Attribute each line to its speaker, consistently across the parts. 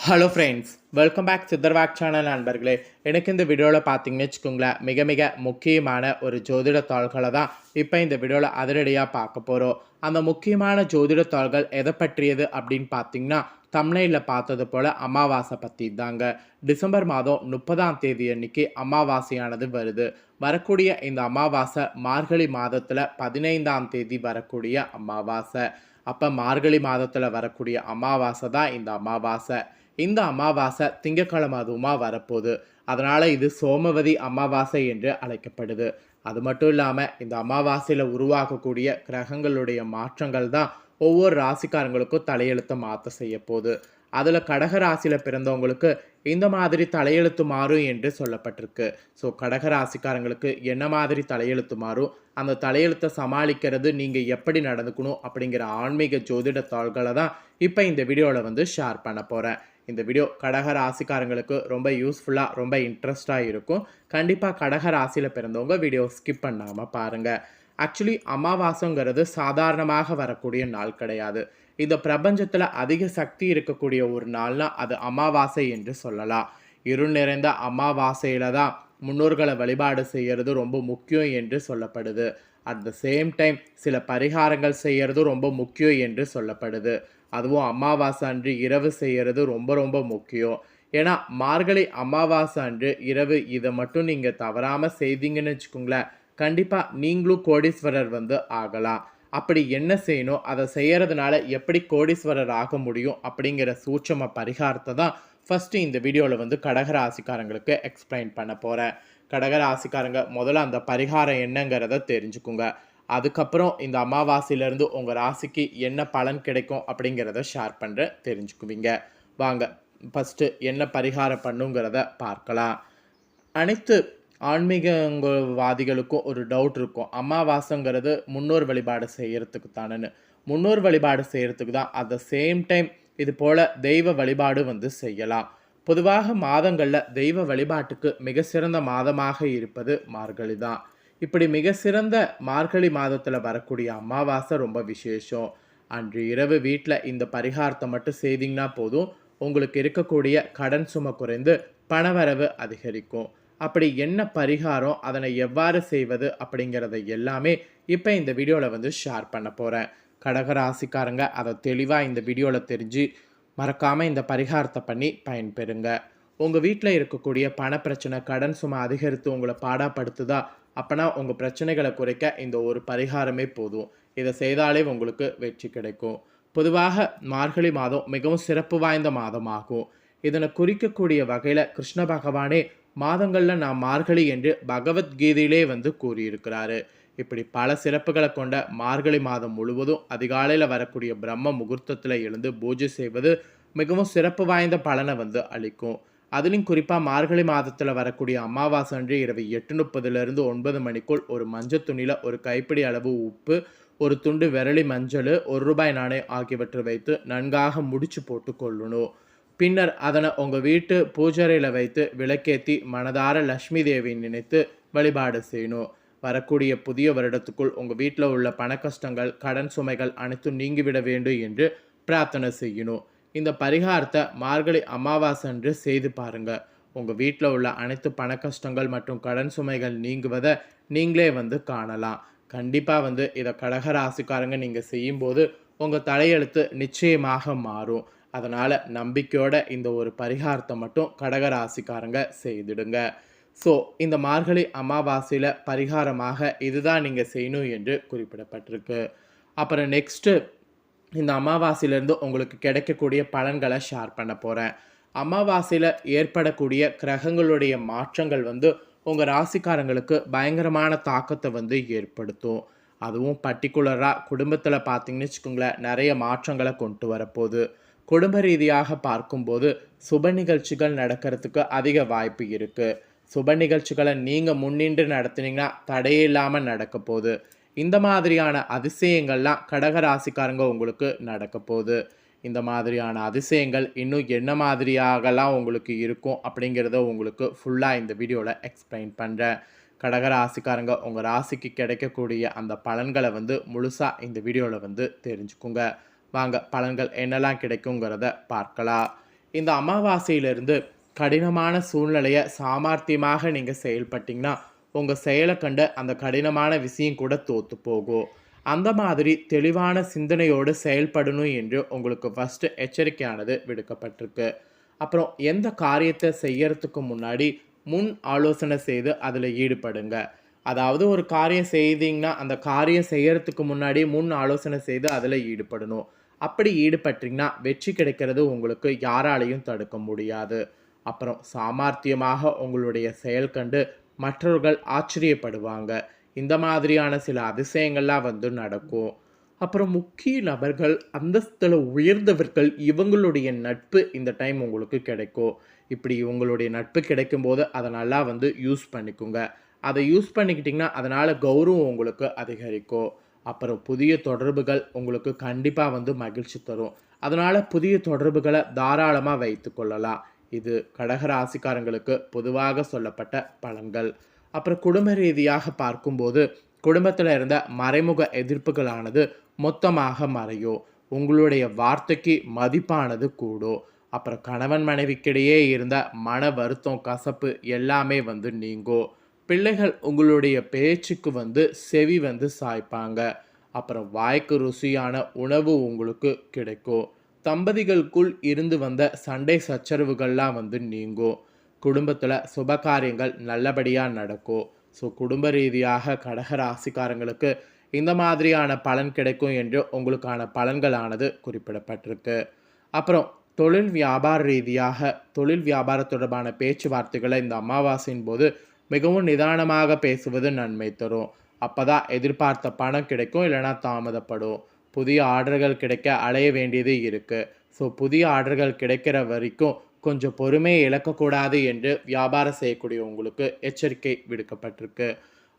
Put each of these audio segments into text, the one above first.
Speaker 1: Hello friends, welcome back சித்தர்வாக் channel நண்பர்களே. எனக்கு இந்த வீடியோவில் பார்த்தீங்கன்னு வச்சுக்கோங்களேன், மிக மிக முக்கியமான ஒரு ஜோதிட தாள்களை தான் இப்போ இந்த வீடியோவில் அதிரடியாக பார்க்க போகிறோம். அந்த முக்கியமான ஜோதிட தாள்கள் எதை பற்றியது அப்படின்னு பார்த்தீங்கன்னா, தம்ப்நெயிலில் பார்த்தது போல் அமாவாசை பற்றி தாங்க. டிசம்பர் மாதம் 30ஆம் தேதி அன்னைக்கு அமாவாசையானது வருது. வரக்கூடிய இந்த அமாவாசை மார்கழி மாதத்தில் 15ஆம் தேதி வரக்கூடிய அமாவாசை. அப்போ மார்கழி மாதத்தில் வரக்கூடிய அமாவாசை தான் இந்த அமாவாசை. இந்த அமாவாசை திங்கட்கிழமை அதுவுமா வரப்போகுது. அதனால் இது சோமவதி அமாவாசை என்று அழைக்கப்படுது. அது மட்டும் இல்லாமல் இந்த அமாவாசையில் உருவாகக்கூடிய கிரகங்களுடைய மாற்றங்கள் தான் ஒவ்வொரு ராசிக்காரங்களுக்கும் தலையெழுத்தை மாற்ற செய்ய போகுது. அதில் கடக ராசியில் பிறந்தவங்களுக்கு இந்த மாதிரி தலையெழுத்து மாறும் என்று சொல்லப்பட்டிருக்கு. ஸோ கடக ராசிக்காரங்களுக்கு என்ன மாதிரி தலையெழுத்து மாறும், அந்த தலையெழுத்தை சமாளிக்கிறது நீங்கள் எப்படி நடந்துக்கணும் அப்படிங்கிற ஆன்மீக ஜோதிட தாள்களை தான் இப்போ இந்த வீடியோவில் ஷேர் பண்ண போகிறேன். இந்த வீடியோ கடக ராசிக்காரங்களுக்கு ரொம்ப யூஸ்ஃபுல்லாக ரொம்ப இன்ட்ரெஸ்டாக இருக்கும். கண்டிப்பாக கடக ராசியில் பிறந்தவங்க வீடியோ ஸ்கிப் பண்ணாமல் பாருங்கள். ஆக்சுவலி அமாவாசைங்கிறது சாதாரணமாக வரக்கூடிய நாள் கிடையாது. இந்த பிரபஞ்சத்தில் அதிக சக்தி இருக்கக்கூடிய ஒரு நாள்னா அது அமாவாசை என்று சொல்லலாம். இருள் நிறைந்த அமாவாசையில் தான் முன்னோர்களை வழிபாடு செய்கிறது ரொம்ப முக்கியம் என்று சொல்லப்படுது. அட் த சேம் டைம் சில பரிகாரங்கள் செய்கிறது ரொம்ப முக்கியம் என்று சொல்லப்படுது. அதுவும் அமாவாசை அன்று இரவு செய்கிறது ரொம்ப ரொம்ப முக்கியம். ஏன்னா மார்கழி அமாவாசை அன்று இரவு இதை மட்டும் நீங்கள் தவறாமல் செய்தீங்கன்னு வச்சுக்கோங்களேன், கண்டிப்பாக நீங்களும் கோடீஸ்வரர் ஆகலாம். அப்படி என்ன செய்யணும், அதை செய்கிறதுனால எப்படி கோடீஸ்வரர் ஆக முடியும் அப்படிங்கிற சூட்சம பரிகாரத்தை தான் ஃபஸ்ட்டு இந்த வீடியோவில் கடகராசிக்காரங்களுக்கு எக்ஸ்பிளைன் பண்ண போகிறேன். கடகராசிக்காரங்க முதல்ல அந்த பரிகாரம் என்னங்கிறத தெரிஞ்சுக்குங்க. அதுக்கப்புறம் இந்த அமாவாசையிலேருந்து உங்கள் ராசிக்கு என்ன பலன் கிடைக்கும் அப்படிங்கிறத ஷேர் பண்ணுறேன், தெரிஞ்சுக்குவீங்க. வாங்க ஃபஸ்ட்டு என்ன பரிகாரம் பண்ணுங்கிறத பார்க்கலாம். அனைத்து ஆன்மீகவாதிகளுக்கும் ஒரு டவுட் இருக்கும், அமாவாசைங்கிறது முன்னோர் வழிபாடு செய்கிறதுக்கு தானேன்னு. முன்னோர் வழிபாடு செய்கிறதுக்கு தான். அட் த சேம் டைம் இது போல் தெய்வ வழிபாடு செய்யலாம். பொதுவாக மாதங்களில் தெய்வ வழிபாட்டுக்கு மிக சிறந்த மாதமாக இருப்பது மார்கழி தான். இப்படி மிக சிறந்த மார்கழி மாதத்தில் வரக்கூடிய அமாவாசை ரொம்ப விசேஷம். அன்று இரவு வீட்டில் இந்த பரிகாரத்தை மட்டும் செய்தீங்கன்னா போதும், உங்களுக்கு இருக்கக்கூடிய கடன் சுமை குறைந்து பணவரவு அதிகரிக்கும். அப்படி என்ன பரிகாரம், அதனை எவ்வாறு செய்வது அப்படிங்கிறத எல்லாமே இப்போ இந்த வீடியோவில் ஷேர் பண்ண போகிறேன். கடகராசிக்காரங்க அதை தெளிவாக இந்த வீடியோவில் தெரிஞ்சு மறக்காமல் இந்த பரிகாரத்தை பண்ணி பயன்பெறுங்க. உங்கள் வீட்டில் இருக்கக்கூடிய பண பிரச்சனை, கடன் சுமை அதிகரித்து உங்களை பாடாப்படுத்துதா, அப்போனா உங்கள் பிரச்சனைகளை குறைக்க இந்த ஒரு பரிகாரமே போதும். இதை செய்தாலே உங்களுக்கு வெற்றி கிடைக்கும். பொதுவாக மார்கழி மாதம் மிகவும் சிறப்பு வாய்ந்த மாதமாகும். இதனை குறிக்கக்கூடிய வகையில் கிருஷ்ண பகவானே மாதங்களில் நான் மார்கழி என்று பகவத்கீதையிலே கூறியிருக்கிறாரு. இப்படி பல சிறப்புகளை கொண்ட மார்கழி மாதம் முழுவதும் அதிகாலையில் வரக்கூடிய பிரம்ம முகூர்த்தத்தில் எழுந்து பூஜை செய்வது மிகவும் சிறப்பு வாய்ந்த பலனை அளிக்கும். அதுலேயும் குறிப்பாக மார்கழி மாதத்தில் வரக்கூடிய அமாவாசை அன்று இரவு 8:30 9 மணிக்குள் ஒரு மஞ்சள் துணியில் ஒரு கைப்பிடி அளவு உப்பு, ஒரு துண்டு விரலி மஞ்சள், ₹1 நாணயம் ஆகியவற்றை வைத்து நன்காக முடிச்சு போட்டு கொள்ளணும். பின்னர் அதனை உங்கள் வீட்டு பூஜரையில் வைத்து விளக்கேற்றி மனதார லக்ஷ்மி தேவியை நினைத்து வழிபாடு செய்யணும். வரக்கூடிய புதிய வருடத்துக்குள் உங்கள் வீட்டில் உள்ள பண கஷ்டங்கள், கடன் சுமைகள் அனைத்தும் நீங்கிவிட வேண்டும் என்று பிரார்த்தனை செய்யணும். இந்த பரிகாரத்தை மார்கழி அமாவாசை அன்று செய்து பாருங்க. உங்கள் வீட்டில் உள்ள அனைத்து பண கஷ்டங்கள் மற்றும் கடன் சுமைகள் நீங்குவதை நீங்களே காணலாம். கண்டிப்பாக இதை கடகராசிக்காரங்க நீங்கள் செய்யும்போது உங்கள் தலையெழுத்து நிச்சயமாக மாறும். அதனால் நம்பிக்கையோட இந்த ஒரு பரிகாரத்தை மட்டும் கடகராசிக்காரங்க செய்திடுங்க. ஸோ இந்த மார்கழி அமாவாசையில் பரிகாரமாக இதுதான் நீங்கள் செய்யணும் என்று குறிப்பிடப்பட்டிருக்கு. அப்புறம் நெக்ஸ்ட்டு இந்த அமாவாசையிலேருந்து உங்களுக்கு கிடைக்கக்கூடிய பலன்களை ஷேர் பண்ண போகிறேன். அமாவாசையில் ஏற்படக்கூடிய கிரகங்களுடைய மாற்றங்கள் உங்கள் ராசிக்காரங்களுக்கு பயங்கரமான தாக்கத்தை ஏற்படுத்தும். அதுவும் பர்டிகுலராக குடும்பத்தில் பார்த்தீங்கன்னு வச்சுக்கோங்களேன், நிறைய மாற்றங்களை கொண்டு வரப்போகுது. குடும்ப ரீதியாக பார்க்கும்போது சுப நிகழ்ச்சிகள் நடக்கிறதுக்கு அதிக வாய்ப்பு இருக்குது. சுப நிகழ்ச்சிகளை நீங்கள் முன்னின்று நடத்துனீங்கன்னா தடையே இல்லாமல் நடக்க போகுது. இந்த மாதிரியான அதிசயங்கள்லாம் கடகராசிக்காரங்க உங்களுக்கு நடக்க போகுது. இந்த மாதிரியான அதிசயங்கள் இன்னும் என்ன மாதிரியாகலாம் உங்களுக்கு இருக்கும் அப்படிங்கிறத உங்களுக்கு ஃபுல்லாக இந்த வீடியோவில் எக்ஸ்பிளைன் பண்ணுறேன். கடகராசிக்காரங்க உங்கள் ராசிக்கு கிடைக்கக்கூடிய அந்த பலன்களை முழுசாக இந்த வீடியோவில் தெரிஞ்சுக்குங்க. வாங்க பலன்கள் என்னெல்லாம் கிடைக்குங்கிறத பார்க்கலாம். இந்த அமாவாசையிலிருந்து கடினமான சூழ்நிலையை சாமர்த்தியமாக நீங்கள் செயல்பட்டீங்கன்னா உங்கள் செயலை கண்டு அந்த கடினமான விஷயம் கூட தோற்று போகும். அந்த மாதிரி தெளிவான சிந்தனையோடு செயல்படணும் என்று உங்களுக்கு ஃபஸ்ட்டு எச்சரிக்கையானது விடுக்கப்பட்டிருக்கு. அப்புறம் எந்த காரியத்தை செய்யறதுக்கு முன்னாடி முன் ஆலோசனை செய்து அதில் ஈடுபடுங்க. அதாவது ஒரு காரியம் செய்தீங்கன்னா அந்த காரியம் செய்யறதுக்கு முன்னாடி முன் ஆலோசனை செய்து அதில் ஈடுபடணும். அப்படி ஈடுபட்டீங்கன்னா வெற்றி கிடைக்கிறது உங்களுக்கு யாராலையும் தடுக்க முடியாது. அப்புறம் சாமர்த்தியமாக உங்களுடைய செயல் கண்டு மற்றவர்கள் ஆச்சரியப்படுவாங்க. இந்த மாதிரியான சில அதிசயங்கள்லாம் நடக்கும். அப்புறம் முக்கிய நபர்கள், அந்தஸ்தில் உயர்ந்தவர்கள், இவங்களுடைய நட்பு இந்த டைம் உங்களுக்கு கிடைக்கும். இப்படி இவங்களுடைய நட்பு கிடைக்கும்போது அதை நல்லா யூஸ் பண்ணிக்கோங்க. அதை யூஸ் பண்ணிக்கிட்டிங்கன்னா அதனால் கௌரவம் உங்களுக்கு அதிகரிக்கும். அப்புறம் புதிய தொடர்புகள் உங்களுக்கு கண்டிப்பாக மகிழ்ச்சி தரும். அதனால் புதிய தொடர்புகளை தாராளமாக வைத்து கொள்ளலாம். இது கடக ராசிக்காரங்களுக்கு பொதுவாக சொல்லப்பட்ட பலன்கள். அப்புறம் குடும்ப ரீதியாக பார்க்கும்போது குடும்பத்தில் இருந்த மறைமுக எதிர்ப்புகளானது மொத்தமாக மறையும். உங்களுடைய வார்த்தைக்கு மதிப்பானது கூடும். அப்புறம் கணவன் மனைவிக்கிடையே இருந்த மன வருத்தம், கசப்பு எல்லாமே நீங்கும். பிள்ளைகள் உங்களுடைய பேச்சுக்கு செவி சாய்ப்பாங்க. அப்புறம் வாய்க்கு ருசியான உணவு உங்களுக்கு கிடைக்கும். தம்பதிகளுக்குள் இருந்து வந்த சண்டை சச்சரவுகள்லாம் நீங்கும். குடும்பத்தில் சுபகாரியங்கள் நல்லபடியாக நடக்கும். ஸோ குடும்ப ரீதியாக கடக ராசிக்காரங்களுக்கு இந்த மாதிரியான பலன் கிடைக்கும் என்று உங்களுக்கான பலன்களானது குறிப்பிடப்பட்டிருக்கு. அப்புறம் தொழில் வியாபார ரீதியாக தொழில் வியாபார தொடர்பான பேச்சுவார்த்தைகளை இந்த அமாவாசையின் போது மிகவும் நிதானமாக பேசுவது நன்மை தரும். அப்போ தான் எதிர்பார்த்த பணம் கிடைக்கும், இல்லைனா தாமதப்படும். புதிய ஆர்டர்கள் கிடைக்க அலைய வேண்டியது இருக்குது. ஸோ புதிய ஆர்டர்கள் கிடைக்கிற வரைக்கும் கொஞ்சம் பொறுமையை இழக்கக்கூடாது என்று வியாபாரம் செய்யக்கூடிய உங்களுக்கு எச்சரிக்கை விடுக்கப்பட்டிருக்கு.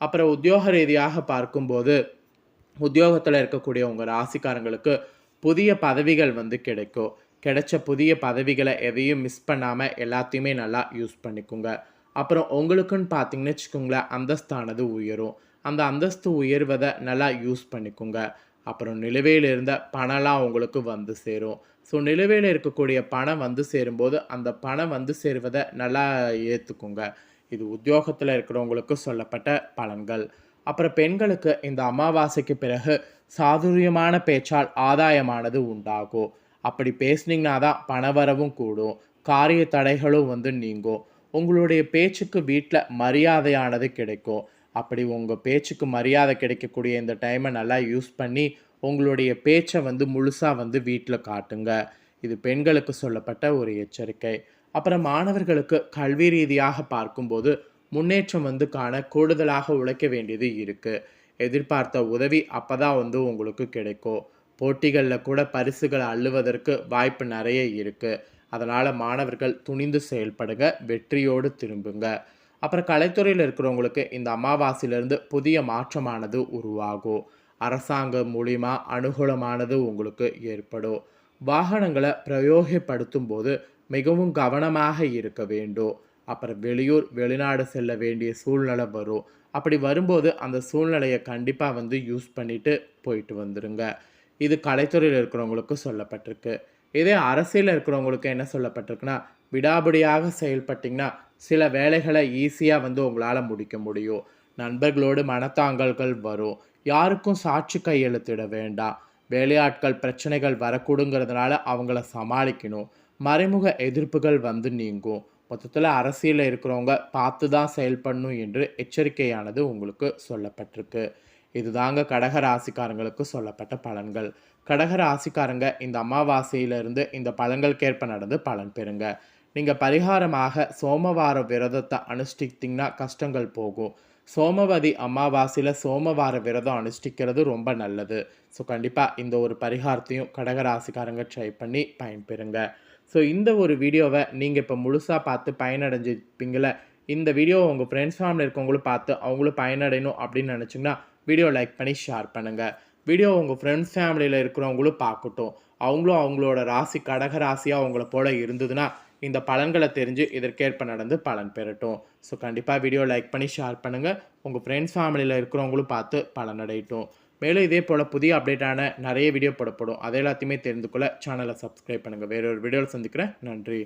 Speaker 1: அப்புறம் உத்தியோக ரீதியாக பார்க்கும்போது உத்தியோகத்தில் இருக்கக்கூடிய உங்கள் ராசிக்காரங்களுக்கு புதிய பதவிகள் கிடைக்கும். கிடைச்ச புதிய பதவிகளை எதையும் மிஸ் பண்ணாமல் எல்லாத்தையுமே நல்லா யூஸ் பண்ணிக்கோங்க. அப்புறம் உங்களுக்குன்னு பார்த்தீங்கன்னு வச்சுக்கோங்களேன், அந்தஸ்தானது உயரும். அந்த அந்தஸ்து உயர்வதை நல்லா யூஸ் பண்ணிக்கோங்க. அப்புறம் நிலுவையில் இருந்த பணம்லாம் உங்களுக்கு சேரும். ஸோ நிலுவையில் இருக்கக்கூடிய பணம் சேரும்போது அந்த பணம் சேருவதை நல்லா ஏற்றுக்குங்க. இது உத்தியோகத்தில் இருக்கிறவங்களுக்கு சொல்லப்பட்ட பலன்கள். அப்புறம் பெண்களுக்கு இந்த அமாவாசைக்கு பிறகு சாதுரியமான பேச்சால் ஆதாயமானது உண்டாகும். அப்படி பேசுனீங்கன்னா தான் பணவரவும் கூடும், காரிய தடைகளும் நீங்கும். உங்களுடைய பேச்சுக்கு வீட்டில் மரியாதையானது கிடைக்கும். அப்படி உங்கள் பேச்சுக்கு மரியாதை கிடைக்கக்கூடிய இந்த டைமை நல்லா யூஸ் பண்ணி உங்களுடைய பேச்சை முழுசாக வீட்டில் காட்டுங்க. இது பெண்களுக்கு சொல்லப்பட்ட ஒரு எச்சரிக்கை. அப்புறம் மாணவர்களுக்கு கல்வி ரீதியாக பார்க்கும்போது முன்னேற்றம் காண கூடுதலாக உழைக்க வேண்டியது இருக்குது. எதிர்பார்த்த உதவி அப்போ தான் உங்களுக்கு கிடைக்கும். போட்டிகளில் கூட பரிசுகளை அள்ளுவதற்கு வாய்ப்பு நிறைய இருக்குது. அதனால் மாணவர்கள் துணிந்து செயல்படுங்க, வெற்றியோடு திரும்புங்க. அப்புறம் கலைத்துறையில் இருக்கிறவங்களுக்கு இந்த அமாவாசையிலிருந்து புதிய மாற்றமானது உருவாகும். அரசாங்கம் மூலிமா அனுகூலமானது உங்களுக்கு ஏற்படும். வாகனங்களை பிரயோகப்படுத்தும் போது மிகவும் கவனமாக இருக்க வேண்டும். அப்புறம் வெளியூர் வெளிநாடு செல்ல வேண்டிய சூழ்நிலை வரும். அப்படி வரும்போது அந்த சூழ்நிலையை கண்டிப்பாக யூஸ் பண்ணிவிட்டு போயிட்டு வந்துடுங்க. இது கலைத்துறையில் இருக்கிறவங்களுக்கு சொல்லப்பட்டிருக்கு. இதே அரசியலில் இருக்கிறவங்களுக்கு என்ன சொல்லப்பட்டிருக்குன்னா, விடாபிடியாக செயல்பட்டிங்கன்னா சில வேலைகளை ஈஸியாக உங்களால் முடிக்க முடியும். நண்பர்களோடு மனத்தாங்கல்கள் வரும். யாருக்கும் சாட்சி கையெழுத்திட வேண்டாம். வேலையாட்கள் பிரச்சனைகள் வரக்கூடுங்கிறதுனால அவங்கள சமாளிக்கணும். மறைமுக எதிர்ப்புகள் நீங்கும். மொத்தத்தில் அரசியலில் இருக்கிறவங்க பார்த்து தான் செயல்படணும் என்று எச்சரிக்கையானது உங்களுக்கு சொல்லப்பட்டிருக்கு. இதுதாங்க கடக ராசிக்காரங்களுக்கு சொல்லப்பட்ட பலன்கள். கடக ராசிக்காரங்க இந்த அமாவாசையிலிருந்து இந்த பலன்களுக்கேற்ப நடந்து பலன் பெறுங்க. நீங்கள் பரிகாரமாக சோமவார விரதத்தை அனுஷ்டித்தீங்கன்னா கஷ்டங்கள் போகும். சோமவதி அமாவாசையில் சோமவார விரதம் அனுஷ்டிக்கிறது ரொம்ப நல்லது. ஸோ கண்டிப்பாக இந்த ஒரு பரிகாரத்தையும் கடகராசிக்காரங்க ட்ரை பண்ணி பயன்பெறுங்க. ஸோ இந்த ஒரு வீடியோவை நீங்கள் இப்போ முழுசாக பார்த்து பயனடைஞ்சிருப்பீங்கள. இந்த வீடியோவை உங்கள் ஃப்ரெண்ட்ஸ் ஃபேமிலி இருக்கவங்களும் பார்த்து அவங்களும் பயனடையணும் அப்படின்னு நினச்சிங்கன்னா வீடியோ லைக் பண்ணி ஷேர் பண்ணுங்கள். வீடியோ உங்கள் ஃப்ரெண்ட்ஸ் ஃபேமிலியில் இருக்கிறவங்களும் பார்க்கட்டும். அவங்களும் அவங்களோட ராசி கடக ராசியாக அவங்கள போல் இருந்ததுன்னா இந்த பலன்களை தெரிஞ்சு இதற்கேற்ப நடந்து பலன் பெறட்டும். ஸோ கண்டிப்பாக வீடியோ லைக் பண்ணி ஷேர் பண்ணுங்கள். உங்கள் ஃப்ரெண்ட்ஸ் ஃபேமிலியில் இருக்கிறவங்களும் பார்த்து பலனடையட்டும். மேலும் இதே போல் புதிய அப்டேட்டான நிறைய வீடியோ போடப்படும். அதை எல்லாத்தையுமே தெரிந்து கொள்ள சேனலை சப்ஸ்கிரைப் பண்ணுங்கள். வேறொரு வீடியோவில் சந்திக்கிறேன். நன்றி.